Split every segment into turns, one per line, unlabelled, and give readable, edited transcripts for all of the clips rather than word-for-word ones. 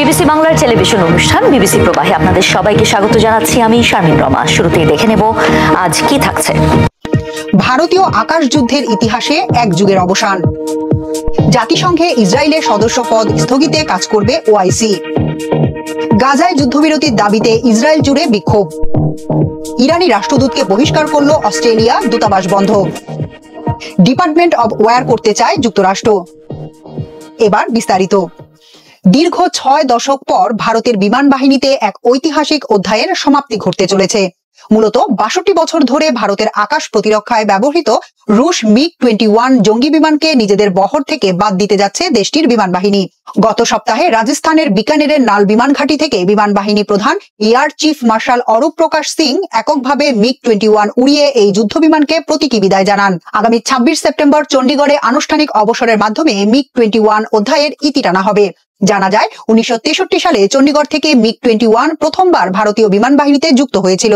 BBC বাংলার television অনুষ্ঠান BBC প্রবাহে আপনাদের সবাইকে স্বাগত জানাচ্ছি। আমি শারমিন রমা। শুরুতেই দেখে নেব আজ কি থাকছে।
ভারতীয় আকাশ যুদ্ধের ইতিহাসে এক যুগের অবসান। জাতিসংঘে ইসরায়েলের সদস্য পদ স্থগিতে কাজ করবে ওআইসি। গাজায় যুদ্ধবিরতির দাবিতে ইসরায়েল জুড়ে বিক্ষোভ। ইরানি রাষ্ট্রদূতকে বহিষ্কার করল অস্ট্রেলিয়া, দূতাবাস বন্ধ। ডিপার্টমেন্ট অব ওয়্যার করতে চায় যুক্তরাষ্ট্র। এবার বিস্তারিত। দীর্ঘ 6 দশক পর ভারতের বিমান বাহিনীতে এক ঐতিহাসিক অধ্যায়ের সমাপ্তি ঘটতে চলেছে। মূলত 62 বছর ধরে ভারতের আকাশ প্রতিরক্ষায় ব্যবহৃত রুশ মিগ-21 জঙ্গি বিমানকে নিজেদের বহর থেকে বাদ দিতে যাচ্ছে দেশটির বিমান বাহিনী। গত সপ্তাহে রাজস্থানের বিকানেরের নাল বিমান ঘাঁটি থেকে বিমান বাহিনী প্রধান এয়ার চিফ মার্শাল অরূপ প্রকাশ সিং এককভাবে মিগ-21 উড়িয়ে এই যুদ্ধ বিমানকে প্রতীকী বিদায় জানান। আগামী 26 সেপ্টেম্বর চণ্ডীগড়ে আনুষ্ঠানিক অবসরের মাধ্যমে মিগ-21 অধ্যায়ের ইতি টানা হবে। জানা যায় 1963 সালে চণ্ডীগড় থেকে মিগ-21 প্রথমবার ভারতীয় বিমান বাহিনীতে যুক্ত হয়েছিল।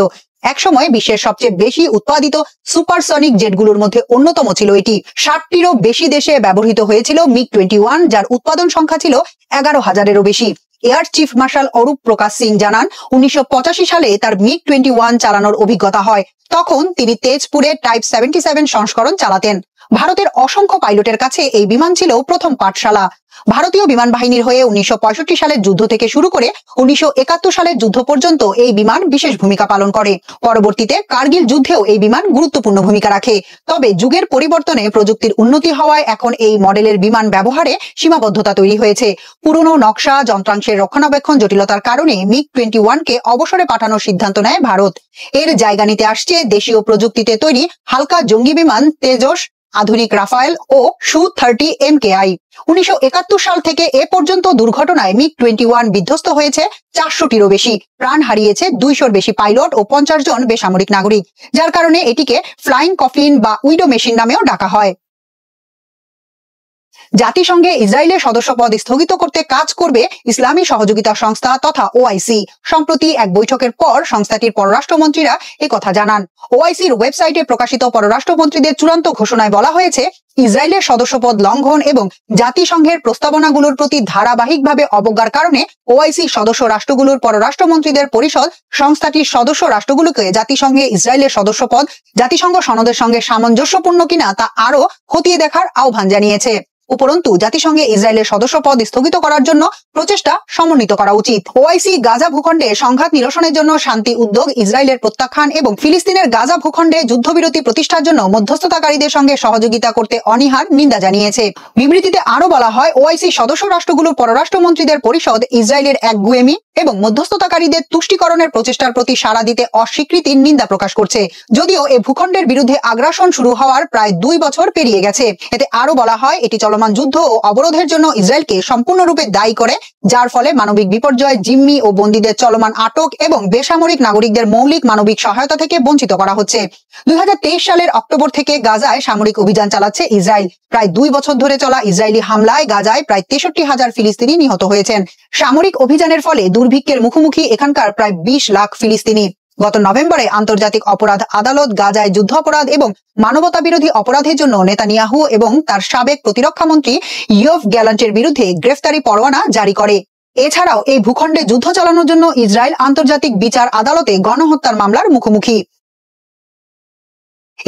একসময় বিশ্বের সবচেয়ে বেশি উৎপাদিত সুপারসনিক জেটগুলোর মধ্যে অন্যতম ছিল এটি। 60টিরও বেশি দেশে ব্যবহৃত হয়েছিল মিগ-21, যার উৎপাদন সংখ্যা ছিল 11,000-এরও বেশি। এয়ার চিফ মার্শাল অরূপ প্রকাশ সিং জানান, 1985 সালে তার মিগ-21 চালানোর অভিজ্ঞতা হয়। তখন তিনি তেজপুরে টাইপ 77 সংস্করণ চালাতেন। ভারতের অসংখ্য পাইলটের কাছে এই বিমান ছিল প্রথম পাঠশালা। ভারতীয় বিমান বাহিনীর হয়ে 1965 সালের যুদ্ধ থেকে শুরু করে 1971 সালের যুদ্ধ পর্যন্ত এই বিমান বিশেষ ভূমিকা পালন করে। পরবর্তীতে কার্গিল যুদ্ধেও এই বিমান গুরুত্বপূর্ণ ভূমিকা রাখে। তবে যুগের পরিবর্তনে প্রযুক্তির উন্নতি হওয়ায় এখন এই মডেলের বিমান ব্যবহারে সীমাবদ্ধতা তৈরি হয়েছে। পুরনো নকশা, যন্ত্রাংশের রক্ষণাবেক্ষণ জটিলতার কারণে মিগ-21 কে অবসরে পাঠানোর সিদ্ধান্ত নেয় ভারত। এর জায়গা নিতে আসছে দেশীয় প্রযুক্তিতে তৈরি হালকা জঙ্গি বিমান তেজস, আধুনিক রাফায়েল ও সু-30 MKI। 1971 সাল থেকে এ পর্যন্ত দুর্ঘটনায় মিগ-21 বিধ্বস্ত হয়েছে 400টিরও বেশি। প্রাণ হারিয়েছে 200-র বেশি পাইলট ও 50 জন বেসামরিক নাগরিক, যার কারণে এটিকে ফ্লাইং কফিন বা উইডো মেশিন নামেও ডাকা হয়। জাতিসংঘে ইসরায়েলের সদস্যপদ স্থগিত করতে কাজ করবে ইসলামী সহযোগিতা সংস্থা তথা ওআইসি। সম্প্রতি এক বৈঠকের পর সংস্থাটির পররাষ্ট্রমন্ত্রীরা একথা জানান। ওআইসির ওয়েবসাইটে প্রকাশিত পররাষ্ট্রমন্ত্রীদের চূড়ান্ত ঘোষণায় বলা হয়েছে, ইসরায়েলের সদস্যপদ লঙ্ঘন এবং জাতিসংঘের প্রস্তাবনাগুলোর প্রতি ধারাবাহিকভাবে অবজ্ঞার কারণে ওআইসি সদস্য রাষ্ট্রগুলোর পররাষ্ট্রমন্ত্রীদের পরিষদ সংস্থাটির সদস্য রাষ্ট্রগুলোকে জাতিসংঘে ইসরায়েলের সদস্যপদ জাতিসংঘ সনদের সঙ্গে সামঞ্জস্যপূর্ণ কিনা তা আরও খতিয়ে দেখার আহ্বান জানিয়েছে। উপরন্তু জাতিসংঘে ইসরায়েলের সদস্যপদ স্থগিত করার জন্য প্রচেষ্টা সমন্বিত করা উচিত। ওআইসি গাজা ভূখণ্ডে সংঘাত নিরসনের জন্য শান্তি উদ্যোগ, ইসরায়েলের প্রত্যাখ্যান এবং ফিলিস্তিনের গাজা ভূখণ্ডে যুদ্ধবিরতি প্রতিষ্ঠার জন্য মধ্যস্থতাকারীদের সঙ্গে সহযোগিতা করতে অনীহার নিন্দা জানিয়েছে। বিবৃতিতে আরো বলা হয়, ওআইসি সদস্য রাষ্ট্রগুলোর পররাষ্ট্রমন্ত্রীদের পরিষদ ইসরায়েলের একগুঁয়েমি এবং মধ্যস্থতাকারীদের তুষ্টিকরণের প্রচেষ্টার প্রতি সাড়া দিতে অস্বীকৃতির নিন্দা প্রকাশ করছে। যদিও এ ভূখণ্ডের বিরুদ্ধে আগ্রাসন শুরু হওয়ার প্রায় 2 বছর পেরিয়ে গেছে। এতে আরো বলা হয়, এটি চলমান যুদ্ধ ও অবরোধের জন্য ইসরায়েলকে সম্পূর্ণরূপে দায়ী করে, যার ফলে মানবিক বিপর্যয়, জিম্মি ও বন্দীদের চলমান আটক এবং বেসামরিক নাগরিকদের মৌলিক মানবিক সহায়তা থেকে বঞ্চিত করা হচ্ছে। 2023 সালের অক্টোবর থেকে গাজায় সামরিক অভিযান চালাচ্ছে ইসরায়েল। প্রায় 2 বছর ধরে চলা ইসরায়েলি হামলায় গাজায় প্রায় 63,000 ফিলিস্তিনি নিহত হয়েছেন। সামরিক অভিযানের ফলে দুর্ভিক্ষের মুখোমুখি এখানকার প্রায় 20 লাখ ফিলিস্তিনি। গত নভেম্বরে আন্তর্জাতিক অপরাধ আদালত গাজায় যুদ্ধ অপরাধ এবং মানবতা বিরোধী অপরাধের জন্য নেতানিয়াহু এবং তার সাবেক প্রতিরক্ষা মন্ত্রী ইয়োভ গ্যালান্টের বিরুদ্ধে গ্রেফতারি পরোয়ানা জারি করে। এছাড়াও এই ভূখণ্ডে যুদ্ধ চালানোর জন্য ইসরায়েল আন্তর্জাতিক বিচার আদালতে গণহত্যার মামলার মুখোমুখি।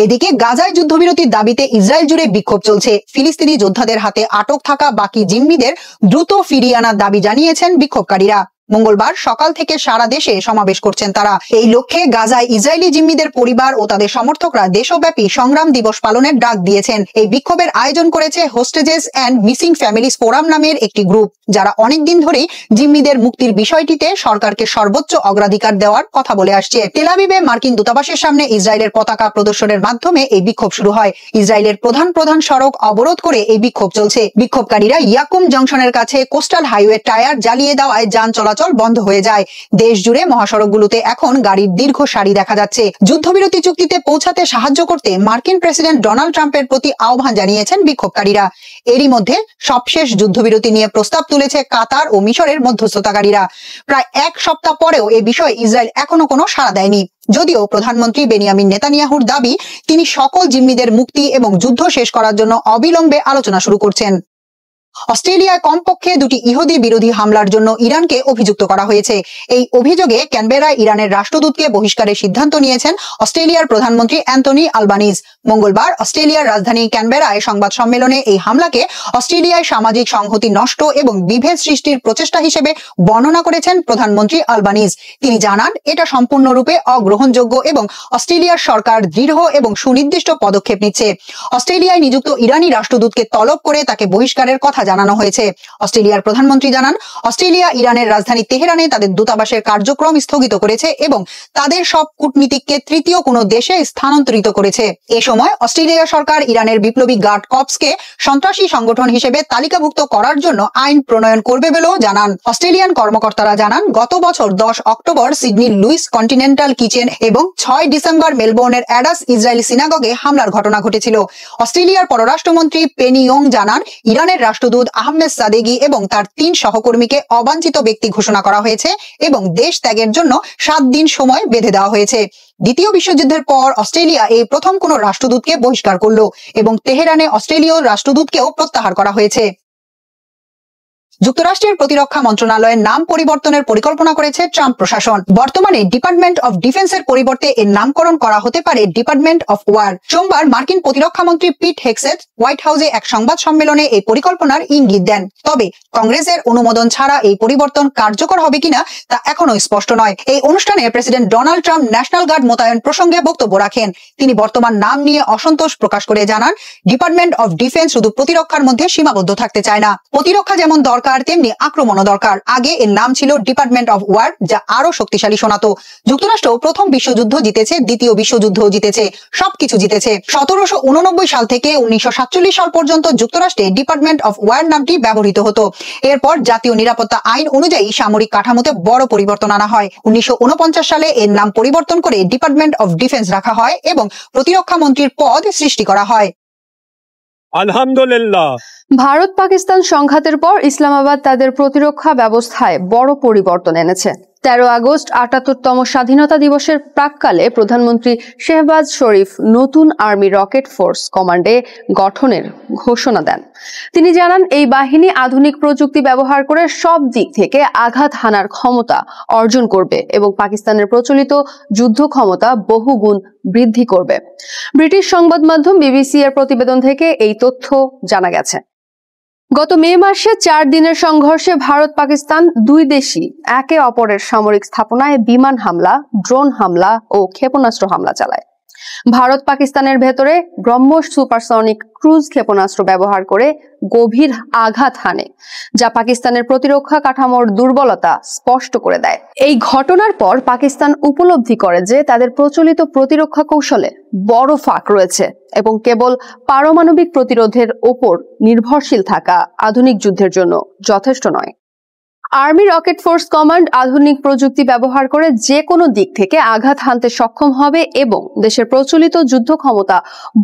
এদিকে গাজায় যুদ্ধবিরতির দাবিতে ইসরায়েল জুড়ে বিক্ষোভ চলছে। ফিলিস্তিনি যোদ্ধাদের হাতে আটক থাকা বাকি জিম্মিদের দ্রুত ফিরিয়ে আনার দাবি জানিয়েছেন বিক্ষোভকারীরা। মঙ্গলবার সকাল থেকে সারা দেশে সমাবেশ করছেন তারা। এই লক্ষ্যে গাজায় ইসরায়েলি জিম্মিদের পরিবার ও তাদের সমর্থকরা দেশব্যাপী সংগ্রাম দিবস পালনের ডাক দিয়েছেন। এই বিক্ষোভের আয়োজন করেছে হোস্টেজেস অ্যান্ড মিসিং ফ্যামিলিজ ফোরাম নামের একটি গ্রুপ, যারা অনেকদিন ধরেই জিম্মিদের মুক্তির বিষয়টিতে সরকারকে সর্বোচ্চ অগ্রাধিকার দেওয়ার কথা বলে আসছে। তেল আবিবে মার্কিন দূতাবাসের সামনে ইসরায়েলের পতাকা প্রদর্শনের মাধ্যমে এই বিক্ষোভ শুরু হয়। ইসরায়েলের প্রধান সড়ক অবরোধ করে এই বিক্ষোভ চলছে। বিক্ষোভকারীরা ইয়াকুম জংশনের কাছে কোস্টাল হাইওয়ে টায়ার জ্বালিয়ে দেওয়ায় যান চলাচল বন্ধ হয়ে যায়। দেশ জুড়ে মহাসড়কগুলোতে এখন গাড়ির দীর্ঘ সারি দেখা যাচ্ছে। যুদ্ধবিরতি চুক্তিতে পৌঁছাতে সাহায্য করতে মার্কিন প্রেসিডেন্ট ডোনাল্ড ট্রাম্পের প্রতি আহ্বান জানিয়েছেন বিক্ষোভকারীরা। এরই মধ্যে সবশেষ যুদ্ধবিরতি নিয়ে প্রস্তাব তুলেছে কাতার ও মিশরের মধ্যস্থতাকারীরা। প্রায় 1 সপ্তাহ পরেও এ বিষয়ে ইসরায়েল এখনো কোনো সাড়া দেয়নি। যদিও প্রধানমন্ত্রী বেনিয়ামিন নেতানিয়াহুর দাবি, তিনি সকল জিম্মিদের মুক্তি এবং যুদ্ধ শেষ করার জন্য অবিলম্বে আলোচনা শুরু করছেন। অস্ট্রেলিয়ায় কমপক্ষে দুটি ইহুদি বিরোধী হামলার জন্য ইরানকে অভিযুক্ত করা হয়েছে। এই অভিযোগে ক্যানবেরায় ইরানের রাষ্ট্রদূতকে বহিষ্কারের সিদ্ধান্ত নিয়েছেন অস্ট্রেলিয়ার প্রধানমন্ত্রী অ্যান্থনি আলবানিজ। মঙ্গলবার অস্ট্রেলিয়ার রাজধানী ক্যানবেরায় সংবাদ সম্মেলনে এই হামলাকে অস্ট্রেলিয়ায় সামাজিক সংহতি নষ্ট এবং বিভেদ সৃষ্টির প্রচেষ্টা হিসেবে বর্ণনা করেছেন প্রধানমন্ত্রী আলবানিজ। তিনি জানান, এটা সম্পূর্ণরূপে অগ্রহণযোগ্য এবং অস্ট্রেলিয়ার সরকার দৃঢ় এবং সুনির্দিষ্ট পদক্ষেপ নিচ্ছে। অস্ট্রেলিয়ায় নিযুক্ত ইরানি রাষ্ট্রদূতকে তলব করে তাকে বহিষ্কারের কথা জানানো হয়েছে। অস্ট্রেলিয়ার প্রধানমন্ত্রী জানান, অস্ট্রেলিয়া ইরানের রাজধানী তেহরানে তাদের দূতাবাসের কার্যক্রম স্থগিত করেছে এবং তাদের সব কূটনীতিককে তৃতীয় কোনো দেশে স্থানান্তরিত করেছে। এ সময় অস্ট্রেলিয়া সরকার ইরানের বিপ্লবী গার্ড কর্পসকে সন্ত্রাসী সংগঠন হিসেবে তালিকাভুক্ত করার জন্য আইন প্রণয়ন করবে বলেও জানান। অস্ট্রেলিয়ান কর্মকর্তারা জানান, গত বছর 10 অক্টোবর সিডনির লুইস কন্টিনেন্টাল কিচেন এবং 6 ডিসেম্বর মেলবোর্নের অ্যাডাস ইসরায়েলি সিনাগগে হামলার ঘটনা ঘটেছিল। অস্ট্রেলিয়ার পররাষ্ট্রমন্ত্রী পেনি ইয়ং জানান, ইরানের রাষ্ট্রদূত আহমেদ সাদেগি এবং তার 3 সহকর্মীকে অবাঞ্ছিত ব্যক্তি ঘোষণা করা হয়েছে এবং দেশ ত্যাগের জন্য 7 দিন সময় বেঁধে দেওয়া হয়েছে। দ্বিতীয় বিশ্বযুদ্ধের পর অস্ট্রেলিয়া এই প্রথম কোনো রাষ্ট্রদূতকে বহিষ্কার করল এবং তেহরানে অস্ট্রেলীয় রাষ্ট্রদূতকেও প্রত্যাহার করা হয়েছে। যুক্তরাষ্ট্রের প্রতিরক্ষা মন্ত্রণালয়ের নাম পরিবর্তনের পরিকল্পনা করেছে ট্রাম্প প্রশাসন। বর্তমানে ডিপার্টমেন্ট অফ ডিফেন্সের পরিবর্তে এর নামকরণ করা হতে পারে ডিপার্টমেন্ট অফ ওয়ার। সোমবার মার্কিন প্রতিরক্ষা মন্ত্রী পিট হেগসেথ হোয়াইট হাউসে এক সংবাদ সম্মেলনে এই পরিকল্পনার ইঙ্গিত দেন। তবে কংগ্রেসের অনুমোদন ছাড়া এই পরিবর্তন কার্যকর হবে কিনা তা এখনো স্পষ্ট নয়। এই অনুষ্ঠানে president Donald Trump national guard মোতায়েন প্রসঙ্গে বক্তব্য রাখেন। তিনি বর্তমান নাম নিয়ে অসন্তোষ প্রকাশ করে জানান, ডিপার্টমেন্ট অফ ডিফেন্স শুধু প্রতিরক্ষার মধ্যে সীমাবদ্ধ থাকতে চায় না। প্রতিরক্ষা যেমন দরকার, তেমনি আক্রমণও দরকার। আগে এর নাম ছিল ডিপার্টমেন্ট অফ ওয়ার, যা আরো শক্তিশালী শোনাতো। যুক্তরাষ্ট্র প্রথম বিশ্বযুদ্ধ জিতেছে, দ্বিতীয় বিশ্বযুদ্ধও জিতেছে, সবকিছু জিতেছে। 1789 সাল থেকে 1947 সাল পর্যন্ত যুক্তরাষ্ট্রে ডিপার্টমেন্ট অফ ওয়ার নামটি ব্যবহৃত হতো। এরপর জাতীয় নিরাপত্তা আইন অনুযায়ী সামরিক কাঠামোতে বড় পরিবর্তন আনা হয়। 1949 সালে এর নাম পরিবর্তন করে ডিপার্টমেন্ট অফ ডিফেন্স রাখা হয় এবং প্রতিরক্ষা মন্ত্রীর পদ সৃষ্টি করা হয়।
আলহামদুলিল্লাহ।
ভারত পাকিস্তান সংঘাতের পর ইসলামাবাদ তাদের প্রতিরক্ষা ব্যবস্থায় বড় পরিবর্তন এনেছে। 13 আগস্ট 78তম স্বাধীনতা দিবসের প্রাক্কালে প্রধানমন্ত্রী শেহবাজ শরীফ নতুন আর্মি রকেট ফোর্স কমান্ডে গঠনের ঘোষণা দেন। তিনি জানান, এই বাহিনী আধুনিক প্রযুক্তি ব্যবহার করে সব দিক থেকে আঘাত হানার ক্ষমতা অর্জন করবে এবং পাকিস্তানের প্রচলিত যুদ্ধ ক্ষমতা বহুগুণ বৃদ্ধি করবে। ব্রিটিশ সংবাদ মাধ্যম বিবিসি এর প্রতিবেদন থেকে এই তথ্য জানা গেছে। গত মে মাসে 4 দিনের সংঘর্ষে ভারত পাকিস্তান দুই দেশই একে অপরের সামরিক স্থাপনায় বিমান হামলা, ড্রোন হামলা ও ক্ষেপণাস্ত্র হামলা চালায়। ভারত পাকিস্তানের ভেতরে ব্রহ্মোস সুপারসনিক ক্রুজ ক্ষেপণাস্ত্র ব্যবহার করে গভীর আঘাত হানে, যা পাকিস্তানের প্রতিরক্ষা কাঠামোর দুর্বলতা স্পষ্ট করে দেয়। এই ঘটনার পর পাকিস্তান উপলব্ধি করে যে তাদের প্রচলিত প্রতিরক্ষা কৌশলে বড় ফাঁক রয়েছে এবং কেবল পারমাণবিক প্রতিরোধের ওপর নির্ভরশীল থাকা আধুনিক যুদ্ধের জন্য যথেষ্ট নয়। আর্মি রকেট ফোর্স কমান্ড আধুনিক প্রযুক্তি ব্যবহার করে যে কোনো দিক থেকে আঘাত হানতে সক্ষম হবে এবং দেশের প্রচলিত যুদ্ধ ক্ষমতা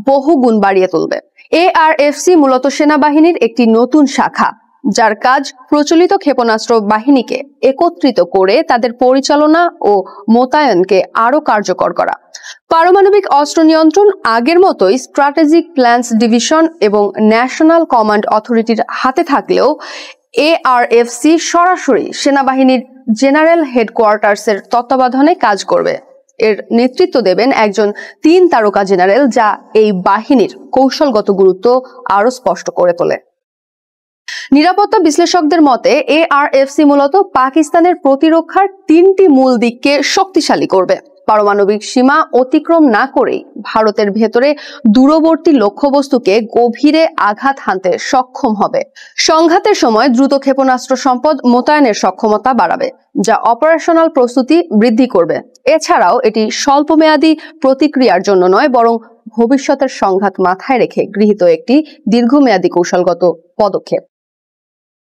বহুগুণ বাড়িয়ে তুলবে। ARFC মূলত সেনাবাহিনীর একটি নতুন শাখা, যার কাজ প্রচলিত ক্ষেপণাস্ত্র বাহিনীকে একত্রিত করে তাদের পরিচালনা ও মোতায়েনকে আরো কার্যকর করা। পারমাণবিক অস্ত্র নিয়ন্ত্রণ আগের মতোই স্ট্র্যাটেজিক প্ল্যান্স ডিভিশন এবং ন্যাশনাল কমান্ড অথরিটির হাতে থাকলেও ARFC সরাসরি সেনাবাহিনীর জেনারেল হেডকোয়ার্টার্সের তত্ত্বাবধানে কাজ করবে। এর নেতৃত্ব দেবেন একজন 3 তারকা জেনারেল, যা এই বাহিনীর কৌশলগত গুরুত্ব আরো স্পষ্ট করে তোলে। নিরাপত্তা বিশ্লেষকদের মতে ARFC মূলত পাকিস্তানের প্রতিরক্ষার 3টি মূল দিককে শক্তিশালী করবে। পারমাণবিক সীমা অতিক্রম না করেই ভারতের ভেতরে দূরবর্তী লক্ষ্যবস্তুকে গভীরে আঘাত হানতে সক্ষম হবে। সংঘাতের সময় দ্রুত ক্ষেপণাস্ত্র সম্পদ মোতায়েনের সক্ষমতা বাড়াবে, যা অপারেশনাল প্রস্তুতি বৃদ্ধি করবে। এছাড়াও এটি স্বল্পমেয়াদী প্রতিক্রিয়ার জন্য নয়, বরং ভবিষ্যতের সংঘাত মাথায় রেখে গৃহীত একটি দীর্ঘমেয়াদী কৌশলগত পদক্ষেপ।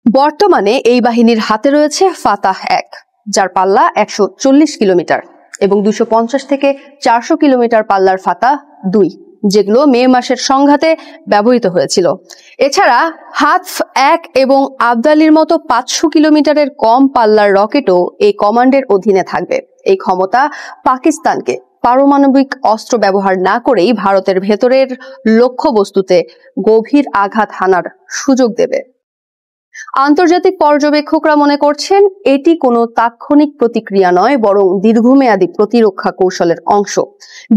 বর্তমানে এই বাহিনীর হাতে রয়েছে ফাতাহ-1, যার পাল্লা 140 কিলোমিটার এবং 250 থেকে 400 কিলোমিটার পাল্লার ফাতাহ-2, যেগুলো মে মাসের সংঘাতে ব্যবহৃত হয়েছিল। এছাড়া হাতফ-1 এবং আবদালির মতো 500 কিলোমিটারের কম পাল্লার রকেটও এই কমান্ডের অধীনে থাকবে। এই ক্ষমতা পাকিস্তানকে পারমাণবিক অস্ত্র ব্যবহার না করেই ভারতের ভেতরের লক্ষ্যবস্তুতে গভীর আঘাত হানার সুযোগ দেবে। আন্তর্জাতিক পর্যবেক্ষকরা মনে করছেন এটি কোনো তাৎক্ষণিক প্রতিক্রিয়া নয়, বরং দীর্ঘমেয়াদী প্রতিরক্ষা কৌশলের অংশ।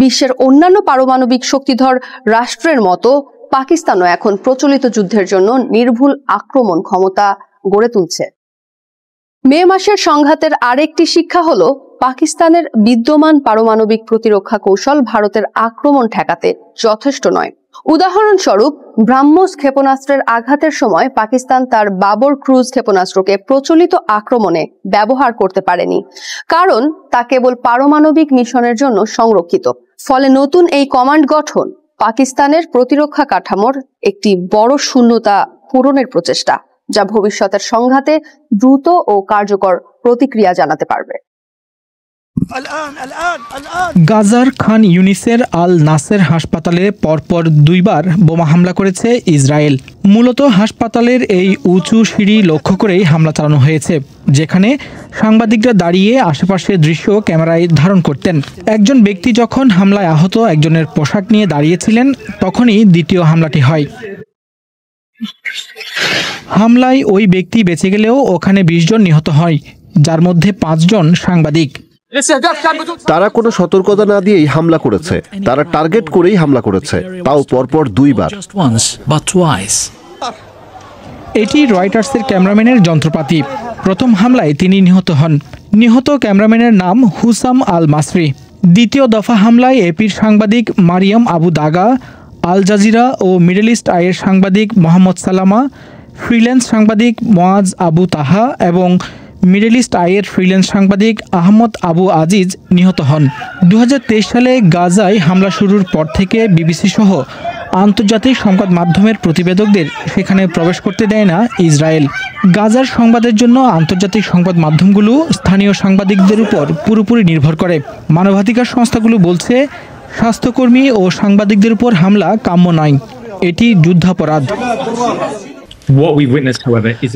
বিশ্বের অন্যান্য পারমাণবিক শক্তিধর রাষ্ট্রের মতো পাকিস্তানও এখন প্রচলিত যুদ্ধের জন্য নির্ভুল আক্রমণ ক্ষমতা গড়ে তুলছে। মে মাসের সংঘাতের আরেকটি শিক্ষা হলো পাকিস্তানের বিদ্যমান পারমাণবিক প্রতিরক্ষা কৌশল ভারতের আক্রমণ ঠেকাতে যথেষ্ট নয়। উদাহরণস্বরূপ, ব্রাহ্মস ক্ষেপণাস্ত্রের আঘাতের সময় পাকিস্তান তার বাবর ক্রুজ ক্ষেপণাস্ত্রকে প্রচলিত আক্রমণে ব্যবহার করতে পারেনি, কারণ তা কেবল পারমাণবিক মিশনের জন্য সংরক্ষিত। ফলে নতুন এই কমান্ড গঠন পাকিস্তানের প্রতিরক্ষা কাঠামোর একটি বড় শূন্যতা পূরণের প্রচেষ্টা, যা ভবিষ্যতের সংঘাতে দ্রুত ও কার্যকর প্রতিক্রিয়া জানাতে পারবে।
গাজার খান ইউনিসের আল নাসের হাসপাতালে পরপর 2 বার বোমা হামলা করেছে ইসরায়েল। মূলত হাসপাতালের এই উঁচু সিঁড়ি লক্ষ্য করেই হামলা চালানো হয়েছে, যেখানে সাংবাদিকরা দাঁড়িয়ে আশেপাশের দৃশ্য ক্যামেরায় ধারণ করতেন। একজন ব্যক্তি যখন হামলায় আহত একজনের পোশাক নিয়ে দাঁড়িয়েছিলেন, তখনই দ্বিতীয় হামলাটি হয়। হামলায় ওই ব্যক্তি বেঁচে গেলেও ওখানে 20 জন নিহত হয়, যার মধ্যে 5 জন সাংবাদিক।
তারা কোনো সতর্কতা না দিয়েই হামলা করেছে, তারা টার্গেট করেই হামলা করেছে, তাও পরপর 2 বার।
এটি রয়টার্সের ক্যামেরাম্যানের যন্ত্রপাতি। প্রথম হামলায় তিনি নিহত হন। নিহত ক্যামেরাম্যানের নাম হুসাম আল মাসরি। দ্বিতীয় দফা হামলায় এপির সাংবাদিক মারিয়াম আবু দাগা, আল জাজিরা ও মিডল ইস্ট আইয়ের সাংবাদিক মোহাম্মদ সালামা, ফ্রিল্যান্স সাংবাদিক মোয়াজ আবু তাহা এবং মিডল ইস্ট আইয়ের ফ্রিল্যান্স সাংবাদিক আহমদ আবু আজিজ নিহত হন। 2023 সালে গাজায় হামলা শুরুর পর থেকে বিবিসি সহ আন্তর্জাতিক সংবাদ মাধ্যমের প্রতিবেদকদের সেখানে প্রবেশ করতে দেয় না ইসরায়েল। গাজার সংবাদের জন্য আন্তর্জাতিক সংবাদ মাধ্যমগুলো স্থানীয় সাংবাদিকদের উপর পুরোপুরি নির্ভর করে। মানবাধিকার সংস্থাগুলো বলছে, স্বাস্থ্যকর্মী ও সাংবাদিকদের উপর হামলা কাম্য নয়, এটি যুদ্ধাপরাধ।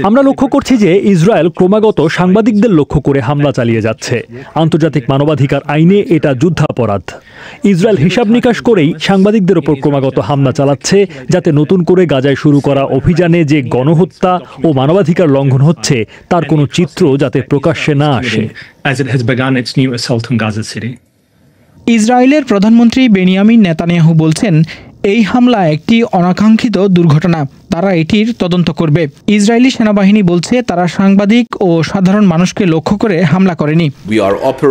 আমরা লক্ষ্য করছি যে ইসরায়েল ক্রমাগত সাংবাদিকদের লক্ষ্য করে হামলা চালিয়ে যাচ্ছে। আন্তর্জাতিক মানবাধিকার আইনে এটা যুদ্ধাপরাধ। ইসরায়েল হিসাব নিকাশ করেই সাংবাদিকদের ওপর ক্রমাগত হামলা চালাচ্ছে, যাতে নতুন করে গাজায় শুরু করা অভিযানে যে গণহত্যা ও মানবাধিকার লঙ্ঘন হচ্ছে তার কোনো চিত্র যাতে প্রকাশ্যে না আসে।
ইসরায়েলের প্রধানমন্ত্রী বেনিয়ামিন নেতানিয়াহু বলছেন, এই হামলা একটি অনাকাঙ্ক্ষিত দুর্ঘটনা, তারা এটির তদন্ত করবে। ইসরায়েলি সেনাবাহিনী বলছে তারা সাংবাদিক ও সাধারণ মানুষকে লক্ষ্য করে হামলা করেনি।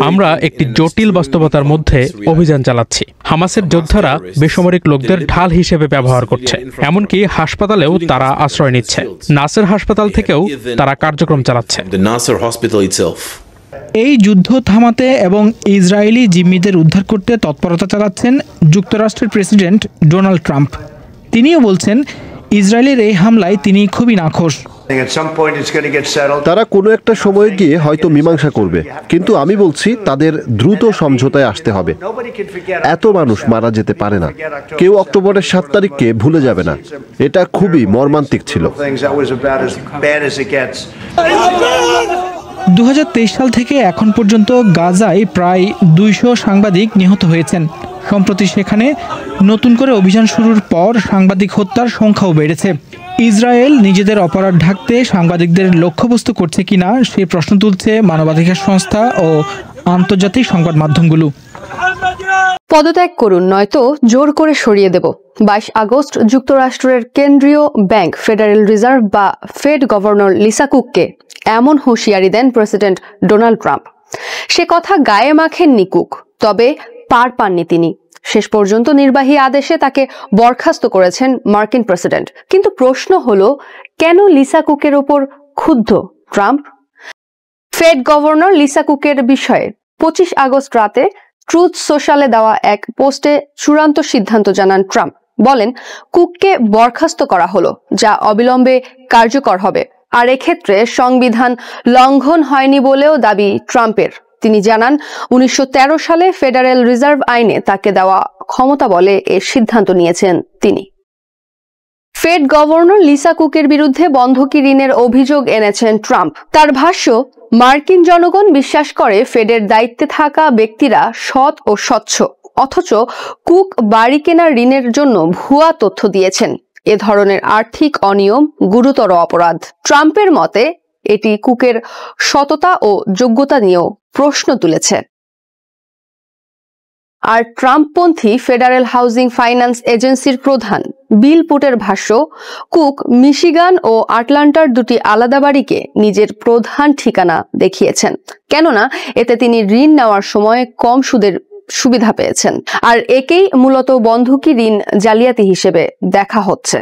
আমরা একটি জটিল বাস্তবতার মধ্যে অভিযান চালাচ্ছি। হামাসের যোদ্ধারা বেসামরিক লোকদের ঢাল হিসেবে ব্যবহার করছে, এমনকি হাসপাতালেও তারা আশ্রয় নিচ্ছে। নাসের হাসপাতাল থেকেও তারা কার্যক্রম চালাচ্ছে।
এই যুদ্ধ থামাতে এবং ইসরায়েলি জিম্মিদের উদ্ধার করতে তৎপরতা চালাচ্ছেন যুক্তরাষ্ট্রের প্রেসিডেন্ট ডোনাল্ড ট্রাম্প। তিনিও বলছেন, ইসরায়েলের এই হামলায় তিনি খুবই নাখোশ।
তারা কোনো একটা সময়ে গিয়ে হয়তো মীমাংসা করবে, কিন্তু আমি বলছি তাদের দ্রুত সমঝোতায় আসতে হবে। এত মানুষ মারা যেতে পারে না। কেউ অক্টোবরের 7 তারিখকে ভুলে যাবে না। এটা খুবই মর্মান্তিক ছিল।
2023 সাল থেকে এখন পর্যন্ত গাজায় প্রায় 200 সাংবাদিক নিহত হয়েছেন। সম্প্রতি সেখানে নতুন করে অভিযান শুরুর পর সাংবাদিক হত্যার সংখ্যাও বেড়েছে। ইসরায়েল নিজেদের অপরাধ ঢাকতে সাংবাদিকদের লক্ষ্যবস্তু করছে কিনা সে প্রশ্ন তুলছে মানবাধিকার সংস্থা ও আন্তর্জাতিক সংবাদ মাধ্যমগুলো।
পদত্যাগ করুন, নয়তো জোর করে সরিয়ে দেব। 22 আগস্ট যুক্তরাষ্ট্রের কেন্দ্রীয় ব্যাংক ফেডারেল রিজার্ভ বা ফেড গভর্নর লিসা কুককে এমন হুঁশিয়ারি দেন প্রেসিডেন্ট ডোনাল্ড ট্রাম্প। সে কথা গায়ে মাখেননি কুক, তবে পার পাননি তিনি। শেষ পর্যন্ত নির্বাহী আদেশে তাকে বরখাস্ত করেছেন মার্কিন প্রেসিডেন্ট। কিন্তু প্রশ্ন হলো, কেন লিসা কুকের ওপর ক্ষুব্ধ ট্রাম্প? ফেড গভর্নর লিসা কুকের বিষয়ে 25 আগস্ট রাতে ট্রুথ সোশ্যালে দেওয়া এক পোস্টে চূড়ান্ত সিদ্ধান্ত জানান ট্রাম্প। বলেন, কুককে বরখাস্ত করা হলো, যা অবিলম্বে কার্যকর হবে। আর এক্ষেত্রে সংবিধান লঙ্ঘন হয়নি বলেও দাবি ট্রাম্পের। তিনি জানান, 1913 সালে ফেডারেল রিজার্ভ আইনে তাকে দেওয়া ক্ষমতা বলে এ সিদ্ধান্ত নিয়েছেন তিনি। ফেড গভর্নর লিসা কুকের বিরুদ্ধে বন্ধকি ঋণের অভিযোগ এনেছেন ট্রাম্প। তার ভাষ্য, মার্কিন জনগণ বিশ্বাস করে ফেডের দায়িত্বে থাকা ব্যক্তিরা সৎ ও স্বচ্ছ, অথচ কুক বাড়ি কেনার ঋণের জন্য ভুয়া তথ্য দিয়েছেন। এ ধরনের আর্থিক অনিয়ম গুরুতর অপরাধ। ট্রাম্পের মতে এটি কুকের সততা ও যোগ্যতা নিয়েও প্রশ্ন তুলেছে। আর ট্রাম্পপন্থী ফেডারেল হাউজিং ফাইন্যান্স এজেন্সির প্রধান বিল পুটের ভাষ্য, কুক মিশিগান ও আটলান্টার দুটি আলাদা বাড়িকে নিজের প্রধান ঠিকানা দেখিয়েছেন, কেননা এতে তিনি ঋণ নেওয়ার সময় কম সুদের সুবিধা পেয়েছেন, আর একেই মূলত বন্ধকি ঋণ জালিয়াতি হিসেবে দেখা হচ্ছে।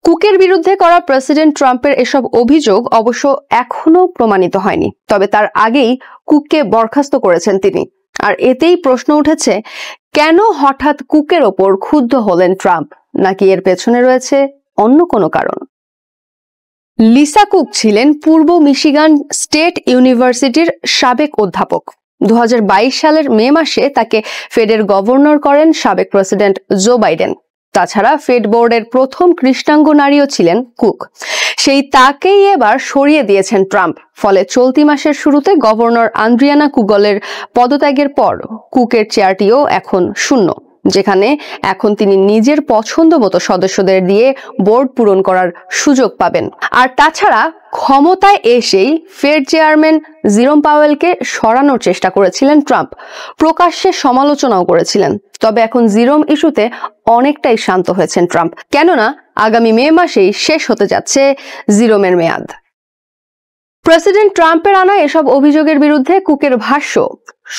কুকের বিরুদ্ধে করা প্রেসিডেন্ট ট্রাম্পের এসব অভিযোগ অবশ্য এখনো প্রমাণিত হয়নি, তবে তার আগেই কুককে বরখাস্ত করেছেন তিনি। আর এতেই প্রশ্ন উঠেছে, কেন হঠাৎ কুকের ওপর ক্ষুব্ধ হলেন ট্রাম্প, নাকি এর পেছনে রয়েছে অন্য কোনো কারণ? লিসা কুক ছিলেন পূর্ব মিশিগান স্টেট ইউনিভার্সিটির সাবেক অধ্যাপক। 2022 সালের মে মাসে তাকে ফেডের গভর্নর করেন সাবেক প্রেসিডেন্ট জো বাইডেন। তাছাড়া ফেড বোর্ডের প্রথম কৃষ্ণাঙ্গ নারীও ছিলেন কুক। সেই তাকেই এবার সরিয়ে দিয়েছেন ট্রাম্প। ফলে চলতি মাসের শুরুতে গভর্নর আন্দ্রিয়ানা কুগলের পদত্যাগের পর কুকের চেয়ারটিও এখন শূন্য, যেখানে এখন তিনি নিজের পছন্দ মতো সদস্যদের দিয়ে বোর্ড পূরণ করার সুযোগ পাবেন। আর তাছাড়া ক্ষমতায় এসেই ফেড চেয়ারম্যান জিরোম পাওয়েলকে সরানোর চেষ্টা করেছিলেন ট্রাম্প, প্রকাশ্যে সমালোচনাও করেছিলেন। তবে এখন জিরোম ইস্যুতে অনেকটাই শান্ত হয়েছেন ট্রাম্প, কেননা আগামী মে মাসেই শেষ হতে যাচ্ছে জিরোমের মেয়াদ। প্রেসিডেন্ট ট্রাম্পের আনা এসব অভিযোগের বিরুদ্ধে কুকের ভাষ্য,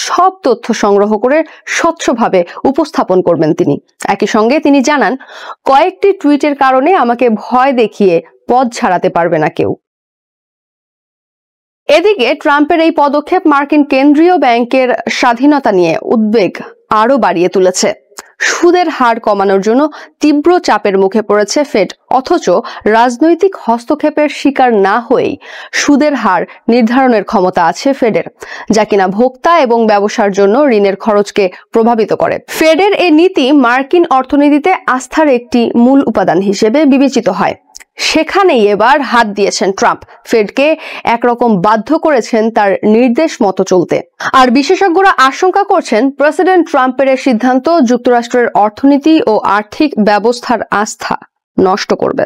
সব তথ্য সংগ্রহ করে স্বচ্ছভাবে উপস্থাপন করবেন তিনি। একই সঙ্গে তিনি জানান, কয়েকটি টুইটের কারণে আমাকে ভয় দেখিয়ে পদ ছাড়াতে পারবে না কেউ। এদিকে ট্রাম্পের এই পদক্ষেপ মার্কিন কেন্দ্রীয় ব্যাংকের স্বাধীনতা নিয়ে উদ্বেগ আরো বাড়িয়ে তুলেছে। সুদের হার কমানোর জন্য তীব্র চাপের মুখে পড়েছে ফেড, অথচ রাজনৈতিক হস্তক্ষেপের শিকার না হয়েই সুদের হার নির্ধারণের ক্ষমতা আছে ফেডের, যা কিনা ভোক্তা এবং ব্যবসার জন্য ঋণের খরচকে প্রভাবিত করে। ফেডের এই নীতি মার্কিন অর্থনীতিতে আস্থার একটি মূল উপাদান হিসেবে বিবেচিত হয়। সেখানেই এবার হাত দিয়েছেন ট্রাম্প, ফেডকে একরকম বাধ্য করেছেন তার নির্দেশ মতো চলতে। আর বিশেষজ্ঞরা আশঙ্কা করছেন, প্রেসিডেন্ট ট্রাম্পের এই সিদ্ধান্ত যুক্তরাষ্ট্রের অর্থনীতি ও আর্থিক ব্যবস্থার আস্থা নষ্ট করবে।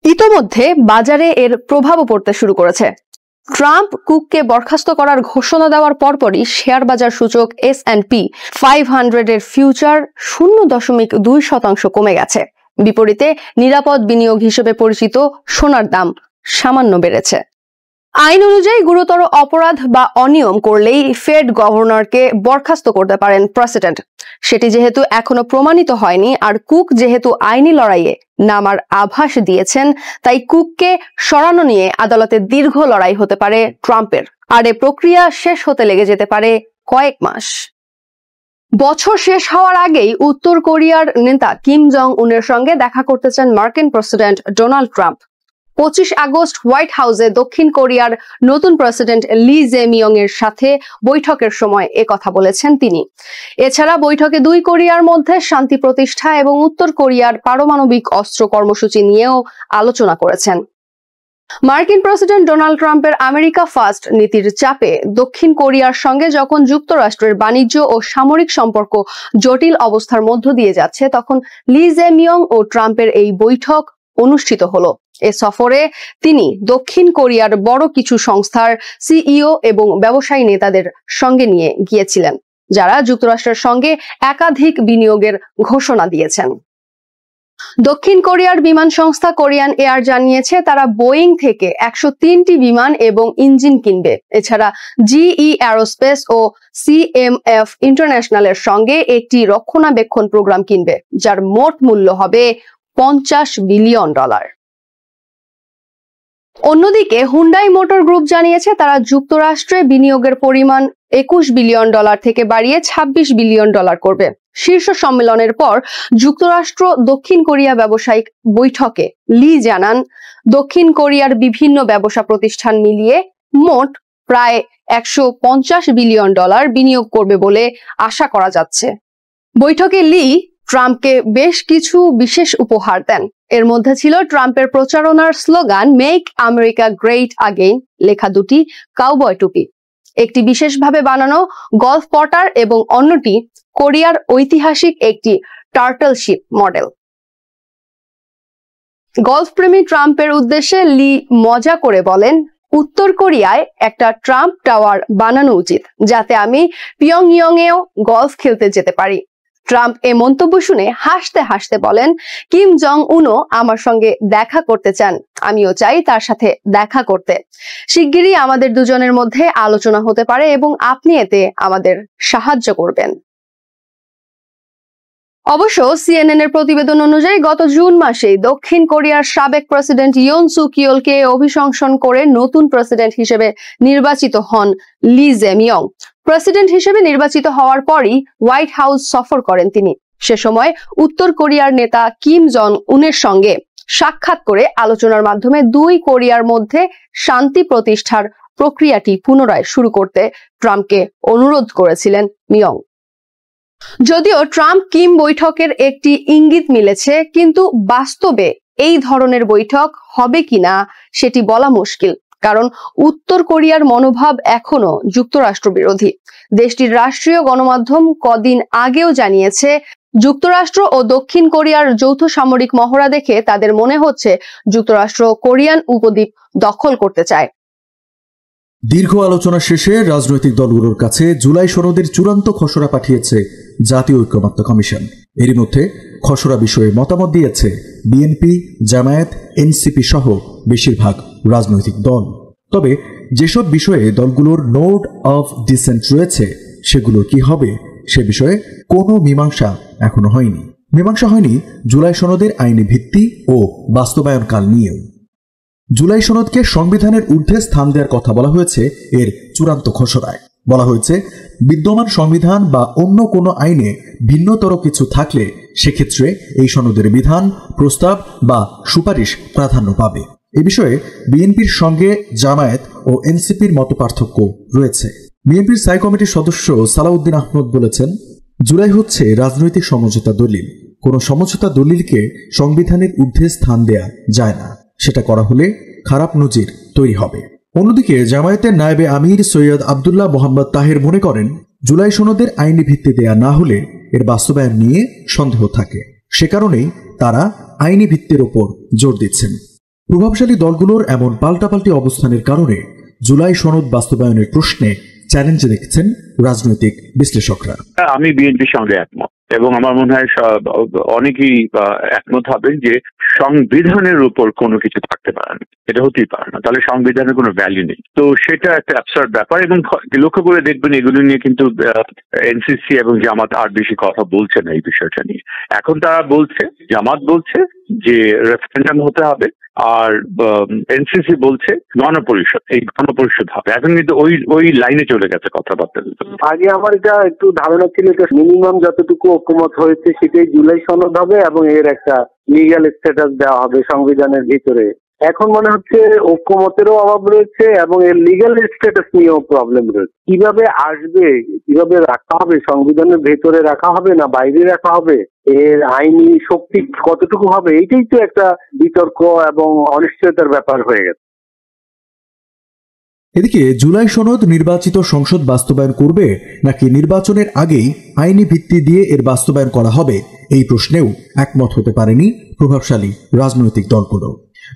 ইতোমধ্যে বাজারে এর প্রভাবও পড়তে শুরু করেছে। ট্রাম্প কুককে বরখাস্ত করার ঘোষণা দেওয়ার পরপরই শেয়ার বাজার সূচক S&P 500 এর ফিউচার 0.2% কমে গেছে। বিপরীতে নিরাপদ বিনিয়োগ হিসেবে পরিচিত সোনার দাম সামান্য বেড়েছে। আইন অনুযায়ী গুরুতর অপরাধ বা অনিয়ম করলেই ফেড গভর্নরকে বরখাস্ত করতে পারেন প্রেসিডেন্ট। সেটি যেহেতু এখনো প্রমাণিত হয়নি, আর কুক যেহেতু আইনি লড়াইয়ে নামার আভাস দিয়েছেন, তাই কুককে সরানো নিয়ে আদালতে দীর্ঘ লড়াই হতে পারে ট্রাম্পের। আর এ প্রক্রিয়া শেষ হতে লেগে যেতে পারে কয়েক মাস। বছর শেষ হওয়ার আগেই উত্তর কোরিয়ার নেতা কিম জং উনের সঙ্গে দেখা করতে চান মার্কিন president Donald Trump. 25 August white হাউসে দক্ষিণ কোরিয়ার নতুন প্রেসিডেন্ট লি জে-মিয়ং এর সাথে বৈঠকের সময় কথা বলেছেন তিনি। এছাড়া বৈঠকে দুই কোরিয়ার মধ্যে শান্তি প্রতিষ্ঠা এবং উত্তর কোরিয়ার পারমাণবিক অস্ত্র কর্মসূচি নিয়েও আলোচনা করেছেন। মার্কিন প্রেসিডেন্ট ডোনাল্ড ট্রাম্পের আমেরিকা ফার্স্ট নীতির চাপে দক্ষিণ কোরিয়ার সঙ্গে যখন যুক্তরাষ্ট্রের বাণিজ্য ও সামরিক সম্পর্ক জটিল অবস্থার মধ্য দিয়ে যাচ্ছে, তখন লি জে-মিয়ং ও ট্রাম্পের এই বৈঠক অনুষ্ঠিত হলো। এ সফরে তিনি দক্ষিণ কোরিয়ার বড় কিছু সংস্থার সিইও এবং ব্যবসায়ী নেতাদের সঙ্গে নিয়ে গিয়েছিলেন, যারা যুক্তরাষ্ট্রের সঙ্গে একাধিক বিনিয়োগের ঘোষণা দিয়েছেন। দক্ষিণ কোরিয়ার বিমান সংস্থা কোরিয়ান এয়ার জানিয়েছে, তারা বোয়িং থেকে 103টি বিমান এবং ইঞ্জিন কিনবে। এছাড়া জিই এরোস্পেস ও সিএমএফ ইন্টারন্যাশনালের সঙ্গে একটি রক্ষণাবেক্ষণ প্রোগ্রাম কিনবে, যার মোট মূল্য হবে $50 বিলিয়ন। অন্যদিকে হুন্ডাই মোটর গ্রুপ জানিয়েছে, তারা যুক্তরাষ্ট্রে বিনিয়োগের পরিমাণ $21 বিলিয়ন থেকে বাড়িয়ে $26 বিলিয়ন করবে। শীর্ষ সম্মেলনের পর যুক্তরাষ্ট্র দক্ষিণ কোরিয়া ব্যবসায়িক বৈঠকে লি জানান, দক্ষিণ কোরিয়ার বিভিন্ন ব্যবসা প্রতিষ্ঠান মিলিয়ে মোট প্রায় $150 বিলিয়ন বিনিয়োগ করবে বলে আশা করা যাচ্ছে। বৈঠকে লি ট্রাম্পকে বেশ কিছু বিশেষ উপহার দেন। এর মধ্যে ছিল ট্রাম্পের প্রচারণার slogan make America great again লেখা দুটি কাউবয় টুপি, একটি বিশেষভাবে বানানো গলফ পটার এবং অন্যটি কোরিয়ার ঐতিহাসিক একটি টার্টল শিপ মডেল। গলফপ্রেমী ট্রাম্পের উদ্দেশ্যে লি মজা করে বলেন, উত্তর কোরিয়ায় একটা ট্রাম্প টাওয়ার বানানো উচিত যাতে আমি পিয়ংইয়ংয়েও গলফ খেলতে যেতে পারি। ট্রাম্প এ মন্তব্য শুনে হাসতে হাসতে বলেন, কিম জং উনও আমার সঙ্গে দেখা করতে চান, আমিও চাই তার সাথে দেখা করতে। শিগগিরই আমাদের দুজনের মধ্যে আলোচনা হতে পারে এবং আপনি এতে আমাদের সাহায্য করবেন। অবশ্য সিএনএন এর প্রতিবেদন অনুযায়ী গত জুন মাসে দক্ষিণ কোরিয়ার সাবেক প্রেসিডেন্ট ইয়ন সুক ইয়োলকে অভিশংসন করে নতুন প্রেসিডেন্ট হিসেবে নির্বাচিত হন লি জে-মিয়ং। প্রেসিডেন্ট হিসেবে নির্বাচিত হওয়ার পরই হোয়াইট হাউস সফর করেন তিনি। সে সময় উত্তর কোরিয়ার নেতা কিম জং উনের সঙ্গে সাক্ষাৎ করে আলোচনার মাধ্যমে দুই কোরিয়ার মধ্যে শান্তি প্রতিষ্ঠার প্রক্রিয়াটি পুনরায় শুরু করতে ট্রাম্পকে অনুরোধ করেছিলেন মিয়ং। যদিও ট্রাম্প কিম বৈঠকের একটি ইঙ্গিত মিলেছে, কিন্তু বাস্তবে এই ধরনের বৈঠক হবে কিনা সেটি বলা মুশকিল, কারণ উত্তর কোরিয়ার মনোভাব এখনো যুক্তরাষ্ট্র বিরোধী। দেশটির রাষ্ট্রীয় গণমাধ্যম কদিন আগেও জানিয়েছে, যুক্তরাষ্ট্র ও দক্ষিণ কোরিয়ার যৌথ সামরিক মহড়া দেখে তাদের মনে হচ্ছে যুক্তরাষ্ট্র কোরিয়ান উপদ্বীপ দখল করতে চায়।
দীর্ঘ আলোচনা শেষে রাজনৈতিক দলগুলোর কাছে জুলাই সনদের চূড়ান্ত খসড়া পাঠিয়েছে জাতীয় ঐক্যমত্য কমিশন। এরই মধ্যে খসড়া বিষয়ে মতামত দিয়েছে বিএনপি, জামায়াত, এনসিপি সহ বেশিরভাগ রাজনৈতিক দল। তবে যেসব বিষয়ে দলগুলোর নোট অফ ডিসেন্ট রয়েছে সেগুলো কি হবে সে বিষয়ে কোনো মীমাংসা এখনো হয়নি। মীমাংসা হয়নি জুলাই সনদের আইনি ভিত্তি ও বাস্তবায়নকাল নিয়েও। জুলাই সনদকে সংবিধানের ঊর্ধ্বে স্থান দেওয়ার কথা বলা হয়েছে এর চূড়ান্ত খসড়ায়। বলা হয়েছে, বিদ্যমান সংবিধান বা অন্য কোনো আইনে ভিন্নতর কিছু থাকলে সেক্ষেত্রে এই সনদের বিধান, প্রস্তাব বা সুপারিশ প্রাধান্য পাবে। এ বিষয়ে বিএনপির সঙ্গে জামায়াত ও এনসিপির মত পার্থক্য রয়েছে। বিএনপির স্থায়ী কমিটির সদস্য সালাউদ্দিন আহমদ বলেছেন, জুলাই হচ্ছে রাজনৈতিক সমঝোতা দলিল। কোনো সমঝোতা দলিলকে সংবিধানের ঊর্ধ্বে স্থান দেয়া যায় না, সেটা করা হলে খারাপ নজির তৈরি হবে। অন্যদিকে জামায়াতের নায়েবে আমির সৈয়দ আব্দুল্লাহ মোহাম্মদ তাহের মনে করেন, জুলাই সনদের আইনি ভিত্তি দেয়া না হলে এর বাস্তবায়ন নিয়ে সন্দেহ থাকে। সে কারণেই তারা আইনি ভিত্তির ওপর জোর দিচ্ছেন। প্রভাবশালী দলগুলোর এমন পাল্টাপাল্টি অবস্থানের কারণে জুলাই সনদ বাস্তবায়নের প্রশ্নে চ্যালেঞ্জ দেখছেন রাজনৈতিক বিশ্লেষকরা।
আমি বিএনপির সঙ্গে একমত এবং আমার মনে হয় অনেকেই একমত হবেন যে সংবিধানের উপর কোনো কিছু থাকতে পারে না, এটা হতেই পারে না, তাহলে সংবিধানের কোনো ভ্যালু নেই। তো সেটা একটা অ্যাবসার্ড ব্যাপার এবং লক্ষ্য করে দেখবেন এগুলো নিয়ে কিন্তু এনসিসি এবং জামাত আর বেশি কথা বলছে না এই বিষয়টা নিয়ে। এখন তারা বলছে, জামাত বলছে যে রেফারেন্ডাম হতে হবে, আর এনসিসি বলছে গণপরিষদ, এই গণপরিষদ হবে। এখন কিন্তু ওই লাইনে চলে গেছে কথাবার্তা।
আগে আমার যা একটু ধারণা ছিল যে মিনিমাম যতটুকু ঐক্যমত হয়েছে সেটাই জুলাই সনদ হবে এবং এর একটা লিগ্যাল স্ট্যাটাস দেওয়া হবে সংবিধানের ভিতরে। এখন মনে হচ্ছে ঐক্যমতেরও অভাব রয়েছে এবং এর লিগ্যাল স্ট্যাটাস নিয়েও প্রবলেম রয়েছে। কিভাবে আসবে, কিভাবে রাখা হবে, সংবিধানের ভেতরে রাখা হবে না বাইরে রাখা হবে, এর আইনি শক্তি কতটুকু হবে, এইটাই তো একটা বিতর্ক এবং অনিশ্চয়তার ব্যাপার হয়ে গেছে।
এদিকে জুলাই সনদ নির্বাচিত সংসদ বাস্তবায়ন করবে নাকি নির্বাচনের আগেই আইনি ভিত্তি দিয়ে এর বাস্তবায়ন করা হবে, এই প্রশ্নেও একমত হতে পারেনি প্রভাবশালী রাজনৈতিক দলগুলো।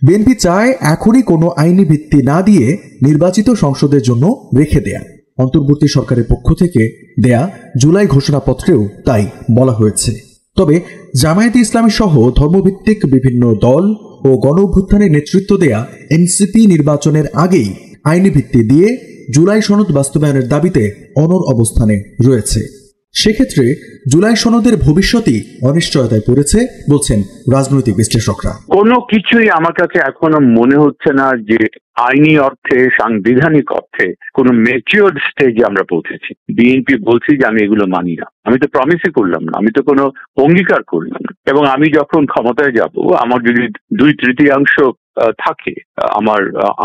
বিএনপি চায় এখনই কোনো আইনি ভিত্তি না দিয়ে নির্বাচিত সংসদের জন্য রেখে দেয়া। অন্তর্বর্তী সরকারের পক্ষ থেকে দেয়া জুলাই ঘোষণাপত্রেও তাই বলা হয়েছে। তবে জামায়াতে ইসলামী সহ ধর্মভিত্তিক বিভিন্ন দল ও গণ অভ্যুত্থানের নেতৃত্ব দেয়া এনসিপি নির্বাচনের আগেই আইনি ভিত্তি দিয়ে জুলাই সনদ বাস্তবায়নের দাবিতে অনড় অবস্থানে রয়েছে। সেক্ষেত্রে জুলাই সনদের ভবিষ্যৎই অনিশ্চয়তায় পড়েছে বলছেন রাজনৈতিক বিশ্লেষকরা।
কোনো কিছুই আমার কাছে এখনো মনে হচ্ছে না যে আইনি অর্থে, সাংবিধানিক অর্থে কোনো ম্যাচিওরড স্টেজে আমরা পৌঁছেছি। বিএনপি বলছি যে আমি এগুলো মানি না, আমি তো প্রমিসই করলাম না, আমি তো কোনো অঙ্গীকার করলাম না। এবং আমি যখন ক্ষমতায় যাব, আমার যদি 2/3 থাকে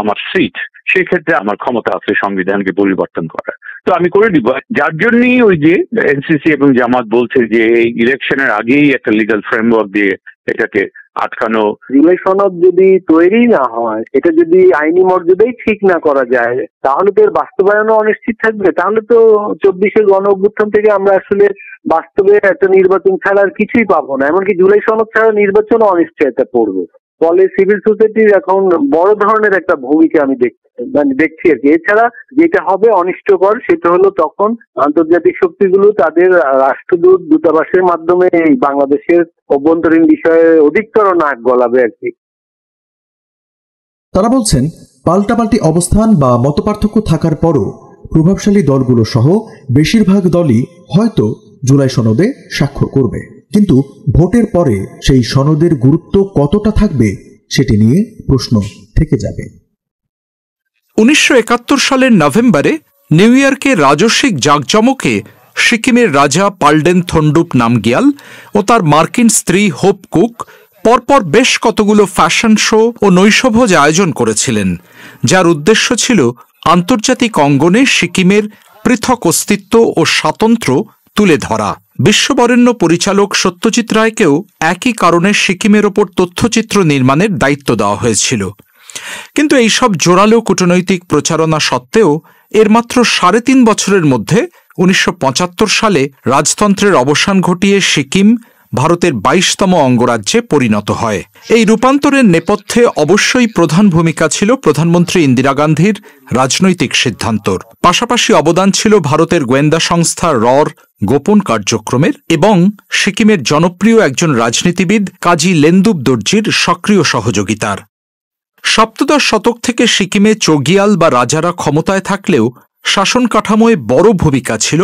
আমার সিট, সেক্ষেত্রে আমার ক্ষমতা আছে সংবিধানকে পরিবর্তন করার, তো আমি করে দিব। যার জন্যই ওই যে এনসিসি এবং জামাত বলছে যে এই ইলেকশনের আগেই একটা লিগ্যাল ফ্রেমওয়ার্ক দিয়ে এটাকে আটকানো।
জুলাই সনদ যদি তৈরি না হয়, এটা যদি আইনি মর্যাদাই ঠিক না করা যায়, তাহলে তো এর বাস্তবায়নও অনিশ্চিত থাকবে। তাহলে তো 24-এর গণ অভ্যুত্থান থেকে আমরা আসলে বাস্তবে একটা নির্বাচন ছাড়া আর কিছুই পাবো না। এমনকি জুলাই সনদ ছাড়া নির্বাচনও অনিশ্চয়তা পড়বে। ফলে সিভিল সোসাইটির এখন বড় ধরনের একটা ভূমিকা আমি দেখছি আর কি। এছাড়া যেটা হবে অনিষ্টকর, সেটা হলো তখন আন্তর্জাতিক শক্তিগুলো তাদের রাষ্ট্রদূত দূতাবাসের মাধ্যমে এই বাংলাদেশের অভ্যন্তরীণ বিষয়ে অধিকতর নাক গলাবে আর কি।
তারা বলছেন, পাল্টাপাল্টি অবস্থান বা মতপার্থক্য থাকার পরও প্রভাবশালী দলগুলো সহ বেশিরভাগ দলই হয়তো জুলাই সনদে স্বাক্ষর করবে, কিন্তু ভোটের পরে সেই সনদের গুরুত্ব কতটা থাকবে সেটি নিয়ে প্রশ্ন থেকে যাবে।
1971 সালের নভেম্বরে নিউ ইয়র্কে রাজস্বিক জাঁকজমকে সিকিমের রাজা পাল্ডেন থন্ডুপ নামগিয়াল ও তার মার্কিন স্ত্রী হোপ কুক পরপর বেশ কতগুলো ফ্যাশন শো ও নৈশভোজ আয়োজন করেছিলেন, যার উদ্দেশ্য ছিল আন্তর্জাতিক অঙ্গনে সিকিমের পৃথক অস্তিত্ব ও স্বাতন্ত্র্য তুলে ধরা। বিশ্ববরেণ্য পরিচালক সত্যজিৎ রায়কেও একই কারণে সিকিমের ওপর তথ্যচিত্র নির্মাণের দায়িত্ব দেওয়া হয়েছিল। কিন্তু এইসব জোরালো কূটনৈতিক প্রচারণা সত্ত্বেও এর মাত্র 3.5 বছরের মধ্যে 1975 সালে রাজতন্ত্রের অবসান ঘটিয়ে সিকিম ভারতের 22তম অঙ্গরাজ্যে পরিণত হয়। এই রূপান্তরের নেপথ্যে অবশ্যই প্রধান ভূমিকা ছিল প্রধানমন্ত্রী ইন্দিরা গান্ধীর রাজনৈতিক সিদ্ধান্তর। পাশাপাশি অবদান ছিল ভারতের গোয়েন্দা সংস্থা রর গোপন কার্যক্রমের এবং সিকিমের জনপ্রিয় একজন রাজনীতিবিদ কাজী লেন্দুপ দর্জির সক্রিয় সহযোগিতার। সপ্তদশ শতক থেকে সিকিমে চোগিয়াল বা রাজারা ক্ষমতায় থাকলেও শাসন কাঠামোয় বড় ভূমিকা ছিল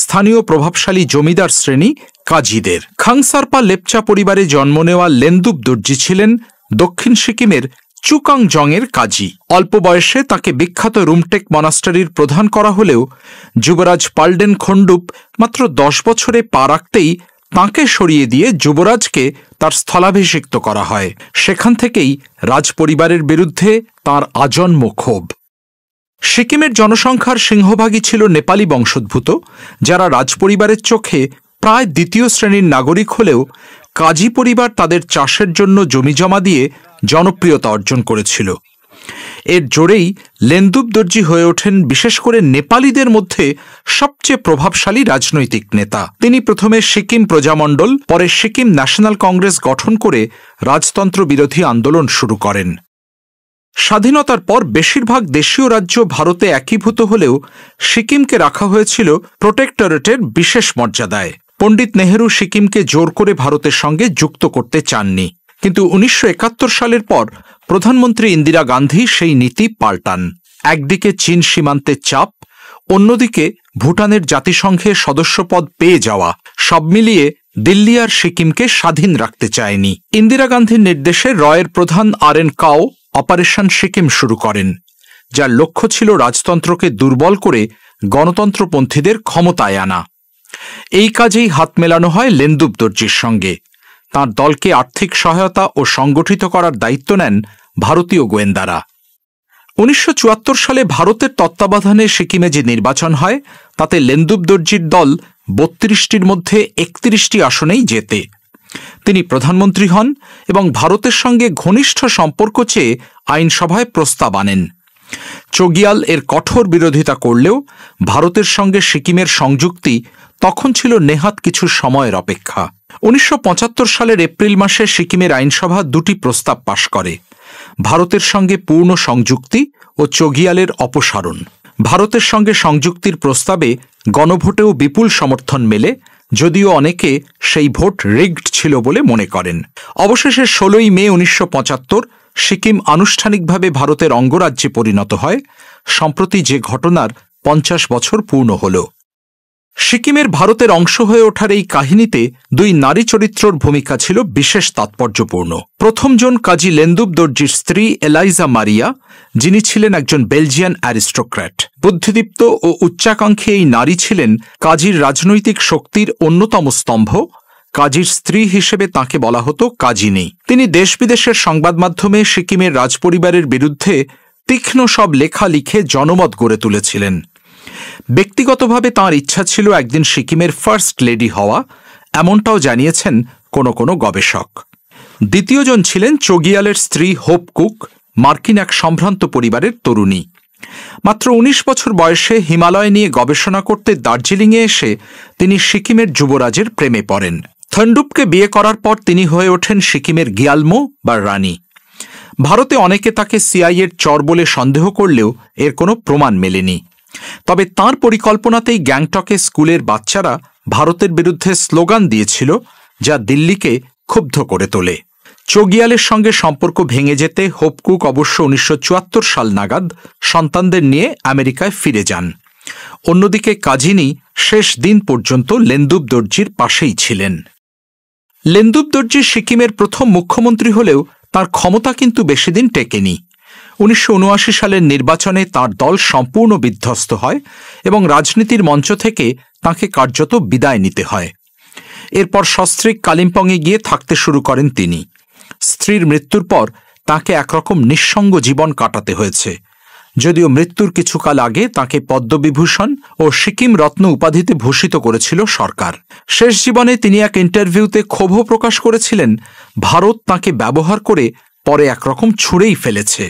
স্থানীয় প্রভাবশালী জমিদার শ্রেণী কাজীদের। খাংসারপা লেপচা পরিবারে জন্ম নেওয়া লেন্দুপ দর্জি ছিলেন দক্ষিণ সিকিমের চুকাংজংয়ের কাজী। অল্প বয়সে তাকে বিখ্যাত রুমটেক মনাস্টারির প্রধান করা হলেও যুবরাজ পাল্ডেন খন্ডুপ মাত্র 10 বছরে পা রাখতেই তাঁকে সরিয়ে দিয়ে যুবরাজকে তার স্থলাভিষিক্ত করা হয়। সেখান থেকেই রাজপরিবারের বিরুদ্ধে তাঁর আজন্ম ক্ষোভ। সিকিমের জনসংখ্যার সিংহভাগই ছিল নেপালি বংশোদ্ভূত, যারা রাজপরিবারের চোখে প্রায় দ্বিতীয় শ্রেণীর নাগরিক হলেও কাজী পরিবার তাদের চাষের জন্য জমি জমা দিয়ে জনপ্রিয়তা অর্জন করেছিল। এর জোরেই লেন্দুপ দর্জি হয়ে ওঠেন বিশেষ করে নেপালিদের মধ্যে সবচেয়ে প্রভাবশালী রাজনৈতিক নেতা। তিনি প্রথমে সিকিম প্রজামণ্ডল, পরে সিকিম ন্যাশনাল কংগ্রেস গঠন করে রাজতন্ত্র বিরোধী আন্দোলন শুরু করেন। স্বাধীনতার পর বেশিরভাগ দেশীয় রাজ্য ভারতে একীভূত হলেও সিকিমকে রাখা হয়েছিল প্রোটেক্টরেটের বিশেষ মর্যাদায়। পণ্ডিত নেহেরু সিকিমকে জোর করে ভারতের সঙ্গে যুক্ত করতে চাননি, কিন্তু 1971 সালের পর প্রধানমন্ত্রী ইন্দিরা গান্ধী সেই নীতি পাল্টান। একদিকে চীন সীমান্তের চাপ, অন্যদিকে ভুটানের জাতিসংঘে সদস্যপদ পেয়ে যাওয়া, সব মিলিয়ে দিল্লি আর সিকিমকে স্বাধীন রাখতে চায়নি। ইন্দিরা গান্ধীর নির্দেশে রয়ের প্রধান RN কাও অপারেশন সিকিম শুরু করেন, যার লক্ষ্য ছিল রাজতন্ত্রকে দুর্বল করে গণতন্ত্রপন্থীদের ক্ষমতায় আনা। এই কাজেই হাত মেলানো হয় লেন্দুপ দর্জির সঙ্গে। তাঁর দলকে আর্থিক সহায়তা ও সংগঠিত করার দায়িত্ব নেন ভারতীয় গোয়েন্দারা। 1974 সালে ভারতের তত্ত্বাবধানে সিকিমে যে নির্বাচন হয় তাতে লেন্দুপ দর্জির দল 32টির মধ্যে 31টি আসনেই জেতে। তিনি প্রধানমন্ত্রী হন এবং ভারতের সঙ্গে ঘনিষ্ঠ সম্পর্ক চেয়ে আইনসভায় প্রস্তাব আনেন। চোগিয়াল এর কঠোর বিরোধিতা করলেও ভারতের সঙ্গে সিকিমের সংযুক্তি তখন ছিল নেহাত কিছু সময়ের অপেক্ষা। 1975 সালের এপ্রিল মাসে সিকিমের আইনসভা 2টি প্রস্তাব পাশ করে: ভারতের সঙ্গে পূর্ণ সংযুক্তি ও চোগিয়ালের অপসারণ। ভারতের সঙ্গে সংযুক্তির প্রস্তাবে গণভোটেও বিপুল সমর্থন মেলে, যদিও অনেকে সেই ভোট রিগড ছিল বলে মনে করেন। অবশেষে 16ই মে 1975 সিকিম আনুষ্ঠানিকভাবে ভারতের অঙ্গরাজ্যে পরিণত হয়। সম্প্রতি যে ঘটনার 50 বছর পূর্ণ হল। সিকিমের ভারতের অংশ হয়ে ওঠার এই কাহিনীতে 2 নারী চরিত্রর ভূমিকা ছিল বিশেষ তাৎপর্যপূর্ণ। প্রথমজন কাজী লেন্দুপ দর্জির স্ত্রী এলাইজা মারিয়া, যিনি ছিলেন একজন বেলজিয়ান অ্যারিস্টোক্র্যাট। বুদ্ধিদীপ্ত ও উচ্চাকাঙ্ক্ষী এই নারী ছিলেন কাজীর রাজনৈতিক শক্তির অন্যতম স্তম্ভ। কাজীর স্ত্রী হিসেবে তাঁকে বলা হতো কাজিনী। তিনি দেশ বিদেশের সংবাদ মাধ্যমে সিকিমের রাজপরিবারের বিরুদ্ধে তীক্ষ্ণ সব লেখা লিখে জনমত গড়ে তুলেছিলেন। ব্যক্তিগতভাবে তাঁর ইচ্ছা ছিল একদিন সিকিমের ফার্স্ট লেডি হওয়া, এমনটাও জানিয়েছেন কোনো কোনো গবেষক। দ্বিতীয়জন ছিলেন চোগিয়ালের স্ত্রী হোপ কুক, মার্কিন এক সম্ভ্রান্ত পরিবারের তরুণী। মাত্র ১৯ বছর বয়সে হিমালয় নিয়ে গবেষণা করতে দার্জিলিংয়ে এসে তিনি সিকিমের যুবরাজের প্রেমে পড়েন। থন্ডুপকে বিয়ে করার পর তিনি হয়ে ওঠেন সিকিমের গিয়ালমো বা রানী। ভারতে অনেকে তাকে সিআইএর চর বলে সন্দেহ করলেও এর কোনো প্রমাণ মেলেনি। তবে তাঁর পরিকল্পনাতেই গ্যাংটকে স্কুলের বাচ্চারা ভারতের বিরুদ্ধে স্লোগান দিয়েছিল, যা দিল্লিকে ক্ষুব্ধ করে তোলে। চোগিয়ালের সঙ্গে সম্পর্ক ভেঙে যেতে হোপ কুক অবশ্য ১৯৭৪ সাল নাগাদ সন্তানদের নিয়ে আমেরিকায় ফিরে যান। অন্যদিকে কাজিনী শেষ দিন পর্যন্ত লেন্দুপ দর্জির পাশেই ছিলেন। লেন্দুপ দর্জি সিকিমের প্রথম মুখ্যমন্ত্রী হলেও তার ক্ষমতা কিন্তু বেশিদিন টেকেনি। ১৯৭৯ সালের নির্বাচনে তার দল সম্পূর্ণ বিধ্বস্ত হয় এবং রাজনীতির মঞ্চ থেকে তাঁকে কার্যত বিদায় নিতে হয়। এরপর সস্ত্রীক কালিম্পংয়ে গিয়ে থাকতে শুরু করেন তিনি। স্ত্রীর মৃত্যুর পর তাঁকে একরকম নিঃসঙ্গ জীবন কাটাতে হয়েছে, যদিও মৃত্যুর কিছুকাল আগে তাঁকে পদ্মবিভূষণ ও সিকিম রত্ন উপাধিতে ভূষিত করেছিল সরকার। শেষ জীবনে তিনি এক ইন্টারভিউতে ক্ষোভ প্রকাশ করেছিলেন ভারত তাঁকে ব্যবহার করে পরে একরকম ছুঁড়েই ফেলেছে।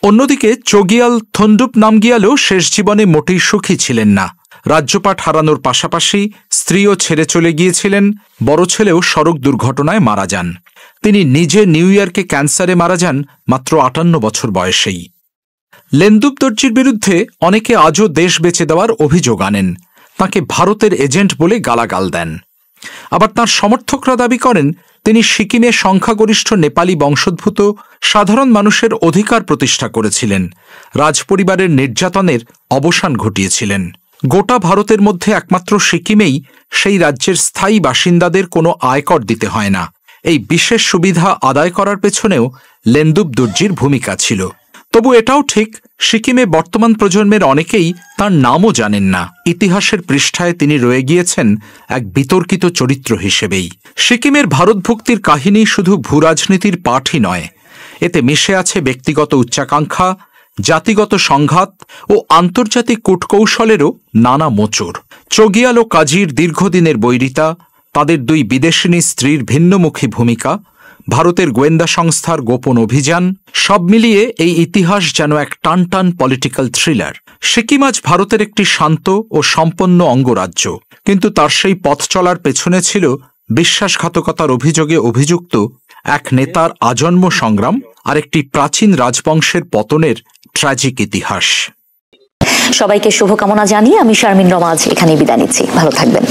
অন্যদিকে চোগিয়াল থন্ডুপ নামগিয়ালও শেষ জীবনে মোটেই সুখী ছিলেন না। রাজ্যপাট হারানোর পাশাপাশি স্ত্রীও ছেড়ে চলে গিয়েছিলেন, বড় ছেলেও সড়ক দুর্ঘটনায় মারা যান। তিনি নিজে নিউ ইয়র্কে ক্যান্সারে মারা যান মাত্র ৫৮ বছর বয়সেই। লেন্দুপ দর্জির বিরুদ্ধে অনেকে আজও দেশ বেচে দেওয়ার অভিযোগ আনেন, তাঁকে ভারতের এজেন্ট বলে গালাগাল দেন। আবার তাঁর সমর্থকরা দাবি করেন তিনি সিকিমে সংখ্যাগরিষ্ঠ নেপালি বংশোদ্ভূত সাধারণ মানুষের অধিকার প্রতিষ্ঠা করেছিলেন, রাজপরিবারের নির্যাতনের অবসান ঘটিয়েছিলেন। গোটা ভারতের মধ্যে একমাত্র সিকিমেই সেই রাজ্যের স্থায়ী বাসিন্দাদের কোনো আয়কর দিতে হয় না। এই বিশেষ সুবিধা আদায় করার পেছনেও লেন্দুপ দর্জির ভূমিকা ছিল। তবু এটাও ঠিক, সিকিমে বর্তমান প্রজন্মের অনেকেই তার নামও জানেন না। ইতিহাসের পৃষ্ঠায় তিনি রয়ে গিয়েছেন এক বিতর্কিত চরিত্র হিসেবেই। সিকিমের ভারতভুক্তির কাহিনী শুধু ভূরাজনীতির পাঠই নয়, এতে মিশে আছে ব্যক্তিগত উচ্চাকাঙ্ক্ষা, জাতিগত সংঘাত ও আন্তর্জাতিক কূটকৌশলেরও নানা মোচড়। চোগিয়াল ও কাজীর দীর্ঘদিনের বৈরিতা, তাদের দুই বিদেশিনী স্ত্রীর ভিন্নমুখী ভূমিকা, ভারতের গোয়েন্দা সংস্থার গোপন অভিযান, সব মিলিয়ে এই ইতিহাস যেন এক টানটান পলিটিক্যাল থ্রিলার। সিকিম আজ ভারতের একটি শান্ত ও সম্পন্ন অঙ্গরাজ্য, কিন্তু তার সেই পথ চলার পেছনে ছিল বিশ্বাসঘাতকতার অভিযোগে অভিযুক্ত এক নেতার আজন্ম সংগ্রাম আর একটি প্রাচীন রাজবংশের পতনের ট্র্যাজিক ইতিহাস।
সবাইকে শুভকামনা জানিয়ে আমি শারমিন রমা আজ এখানেই বিদায় নিচ্ছি। ভালো থাকবেন।